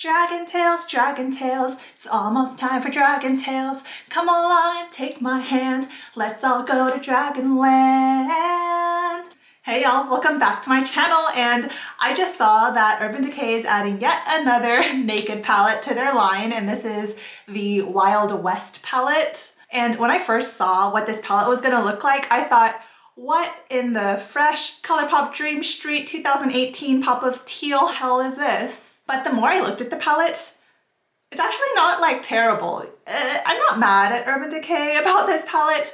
Dragon tales, it's almost time for dragon tales. Come along and take my hand, let's all go to Dragonland. Hey y'all, welcome back to my channel, and I just saw that Urban Decay is adding yet another naked palette to their line, and this is the Wild West palette. And when I first saw what this palette was gonna look like, I thought, what in the fresh ColourPop Dream Street 2018 pop of teal hell is this? But the more I looked at the palette, it's actually not like terrible. I'm not mad at Urban Decay about this palette.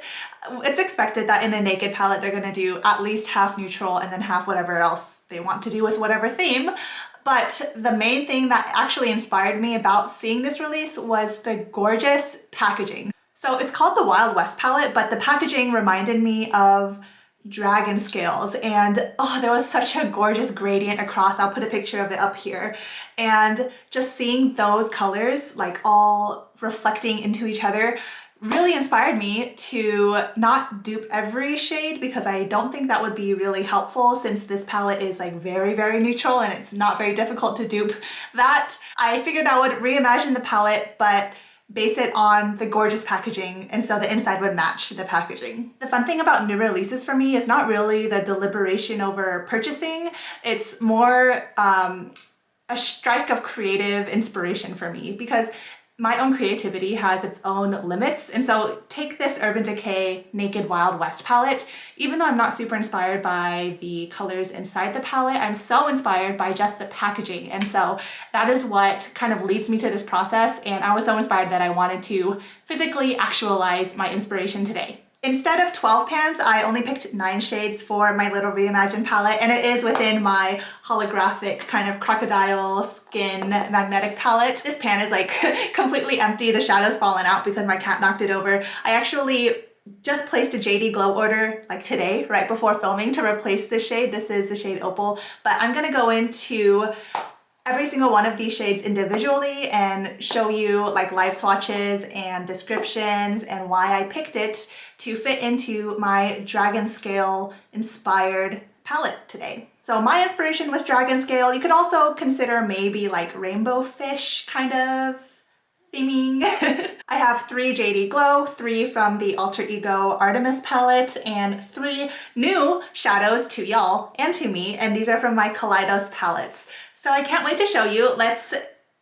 It's expected that in a naked palette they're gonna do at least half neutral and then half whatever else they want to do with whatever theme. But the main thing that actually inspired me about seeing this release was the gorgeous packaging. So it's called the Wild West palette, but the packaging reminded me of dragon scales, and oh, there was such a gorgeous gradient across. I'll put a picture of it up here, and just seeing those colors like all reflecting into each other really inspired me to not dupe every shade, because I don't think that would be really helpful since this palette is like very neutral and it's not very difficult to dupe that. I figured I would reimagine the palette but base it on the gorgeous packaging, and so the inside would match the packaging. The fun thing about new releases for me is not really the deliberation over purchasing, it's more a strike of creative inspiration for me, because my own creativity has its own limits. And so take this Urban Decay Naked Wild West palette. Even though I'm not super inspired by the colors inside the palette, I'm so inspired by just the packaging. And so that is what kind of leads me to this process. And I was so inspired that I wanted to physically actualize my inspiration today. Instead of 12 pans, I only picked 9 shades for my little reimagined palette, and it is within my holographic kind of crocodile skin magnetic palette. This pan is like completely empty. The shadow's fallen out because my cat knocked it over. I actually just placed a JD Glow order like today, right before filming, to replace this shade. This is the shade Opal, but I'm gonna go into every single one of these shades individually and show you like live swatches and descriptions and why I picked it to fit into my dragon scale inspired palette today. So my inspiration was dragon scale. You could also consider maybe like rainbow fish kind of theming. I have 3 JD Glow, 3 from the Alter Ego Artemis palette, and 3 new shadows to y'all and to me, and these are from my Kaleidos palettes. So I can't wait to show you. Let's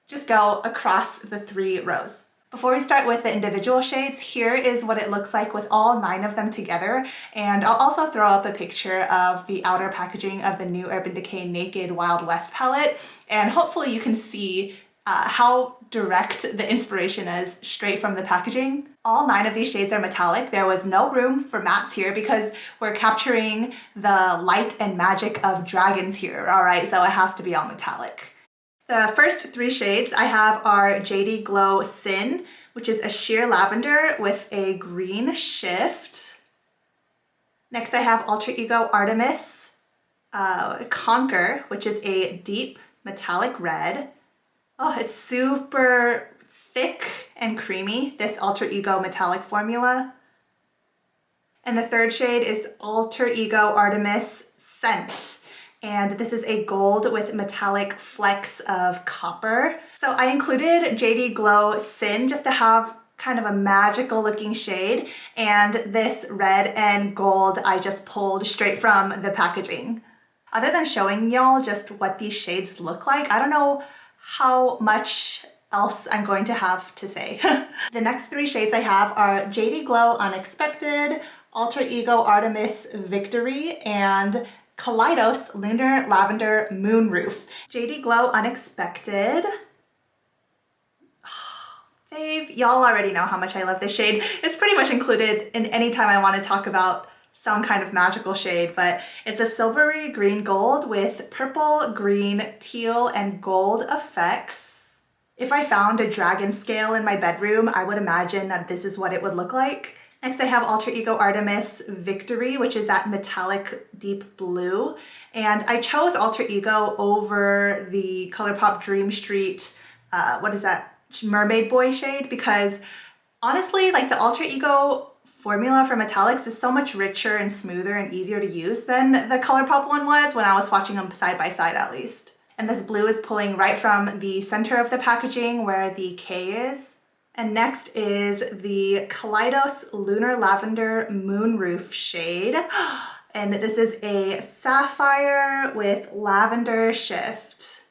just go across the 3 rows. Before we start with the individual shades, here is what it looks like with all 9 of them together. And I'll also throw up a picture of the outer packaging of the new Urban Decay Naked Wild West palette. And hopefully you can see how direct the inspiration is straight from the packaging. All 9 of these shades are metallic. There was no room for mattes here because we're capturing the light and magic of dragons here, all right? So it has to be all metallic. The first 3 shades I have are JD Glow Sin, which is a sheer lavender with a green shift. Next I have Alter Ego Artemis Conquer, which is a deep metallic red. Oh, it's super thick and creamy, this Alter Ego metallic formula. And the third shade is Alter Ego Artemis Scent. And this is a gold with metallic flecks of copper. So I included JD Glow Sin just to have kind of a magical looking shade. And this red and gold I just pulled straight from the packaging. Other than showing y'all just what these shades look like, I don't know how much else I'm going to have to say. The next 3 shades I have are JD Glow Unexpected, Alter Ego Artemis Victory, and Kaleidos Lunar Lavender Moonroof. JD Glow Unexpected. Fave, y'all already know how much I love this shade. It's pretty much included in any time I want to talk about some kind of magical shade, but it's a silvery green gold with purple, green, teal, and gold effects. If I found a dragon scale in my bedroom, I would imagine that this is what it would look like. Next I have Alter Ego Artemis Victory, which is that metallic deep blue. And I chose Alter Ego over the ColourPop Dream Street, what is that, Mermaid Boy shade, because honestly, like the Alter Ego formula for metallics is so much richer and smoother and easier to use than the ColourPop one was when I was swatching them side by side at least. And this blue is pulling right from the center of the packaging where the K is. And next is the Kaleidos Lunar Lavender Moonroof shade. And this is a sapphire with lavender shift.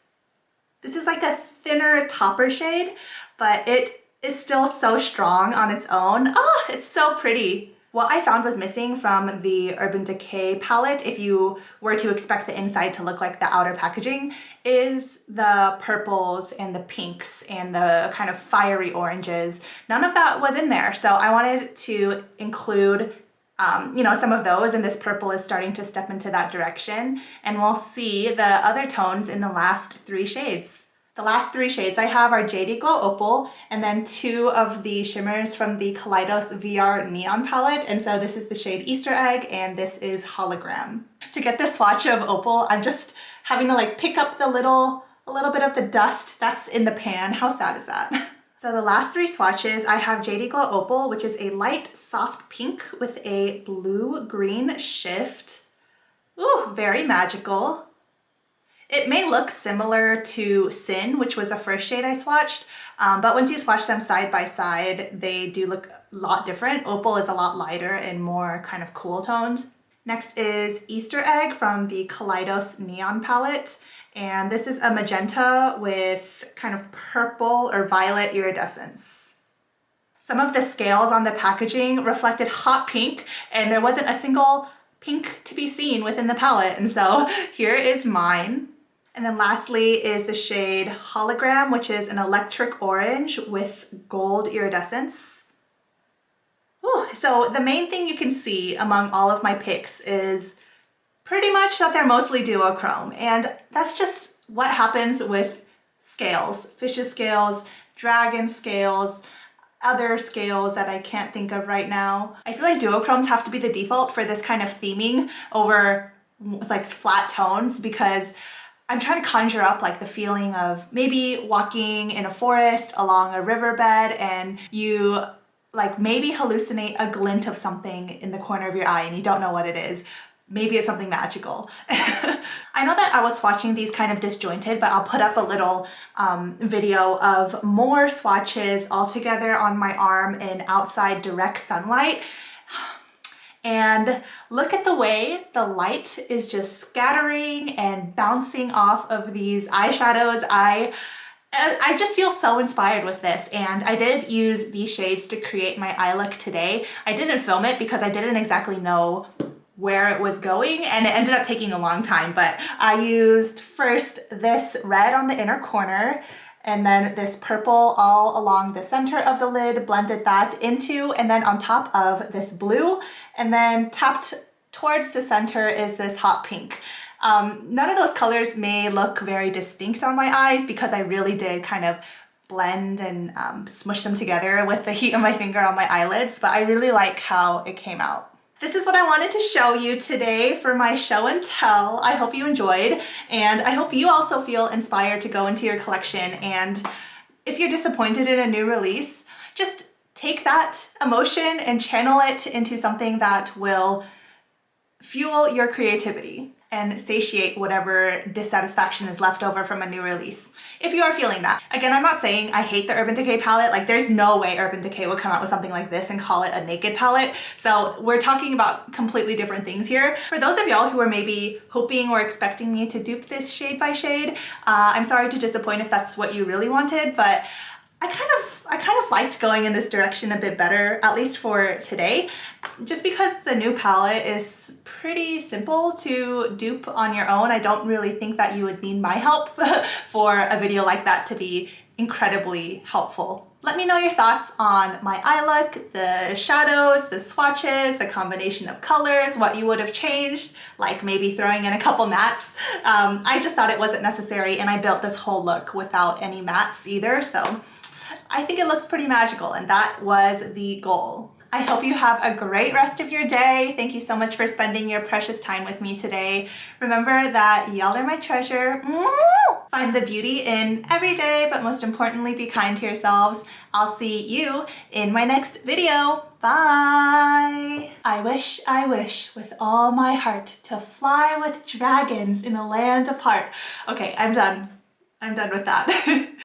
This is like a thinner topper shade, but it is still so strong on its own. Oh, it's so pretty. What I found was missing from the Urban Decay palette, if you were to expect the inside to look like the outer packaging, is the purples and the pinks and the kind of fiery oranges. None of that was in there, so I wanted to include some of those, and this purple is starting to step into that direction, and we'll see the other tones in the last 3 shades. The last 3 shades I have are Jade Glow Opal, and then 2 of the shimmers from the Kaleidos VR Neon palette, and so this is the shade Easter Egg, and this is Hologram. To get this swatch of Opal, I'm just having to like pick up a little bit of the dust that's in the pan. How sad is that? So the last 3 swatches, I have Jade Glow Opal, which is a light soft pink with a blue-green shift. Ooh, very magical. It may look similar to Sin, which was the first shade I swatched, but once you swatch them side by side, they do look a lot different. Opal is a lot lighter and more kind of cool toned. Next is Easter Egg from the Kaleidos Neon palette, and this is a magenta with kind of purple or violet iridescence. Some of the scales on the packaging reflected hot pink, and there wasn't a single pink to be seen within the palette, and so here is mine. And then lastly is the shade Hologram, which is an electric orange with gold iridescence. Ooh, so the main thing you can see among all of my picks is pretty much that they're mostly duochrome, and that's just what happens with scales. Fish's scales, dragon scales, other scales that I can't think of right now. I feel like duochromes have to be the default for this kind of theming over like flat tones, because I'm trying to conjure up like the feeling of maybe walking in a forest along a riverbed and you like maybe hallucinate a glint of something in the corner of your eye and you don't know what it is. Maybe it's something magical. I know that I was swatching these kind of disjointed, but I'll put up a little video of more swatches all together on my arm in outside direct sunlight. And look at the way the light is just scattering and bouncing off of these eyeshadows. I just feel so inspired with this, and I did use these shades to create my eye look today. I didn't film it because I didn't exactly know where it was going, and it ended up taking a long time, but I used first this red on the inner corner, and then this purple all along the center of the lid, blended that into, and then on top of this blue, and then tapped towards the center is this hot pink. None of those colors may look very distinct on my eyes because I really did kind of blend and smush them together with the heat of my finger on my eyelids, but I really like how it came out. This is what I wanted to show you today for my show and tell. I hope you enjoyed, and I hope you also feel inspired to go into your collection, and if you're disappointed in a new release, just take that emotion and channel it into something that will fuel your creativity and satiate whatever dissatisfaction is left over from a new release, if you are feeling that. Again, I'm not saying I hate the Urban Decay palette. Like, there's no way Urban Decay would come out with something like this and call it a naked palette. So we're talking about completely different things here. For those of y'all who are maybe hoping or expecting me to dupe this shade by shade, I'm sorry to disappoint if that's what you really wanted, but I kind of liked going in this direction a bit better, at least for today, just because the new palette is pretty simple to dupe on your own. I don't really think that you would need my help for a video like that to be incredibly helpful. Let me know your thoughts on my eye look, the shadows, the swatches, the combination of colors, what you would have changed, like maybe throwing in a couple mattes. I just thought it wasn't necessary, and I built this whole look without any mattes either, so I think it looks pretty magical, and that was the goal. I hope you have a great rest of your day. Thank you so much for spending your precious time with me today. Remember that y'all are my treasure. Find the beauty in every day, but most importantly, be kind to yourselves. I'll see you in my next video. Bye! I wish with all my heart to fly with dragons in a land apart. Okay, I'm done. I'm done with that.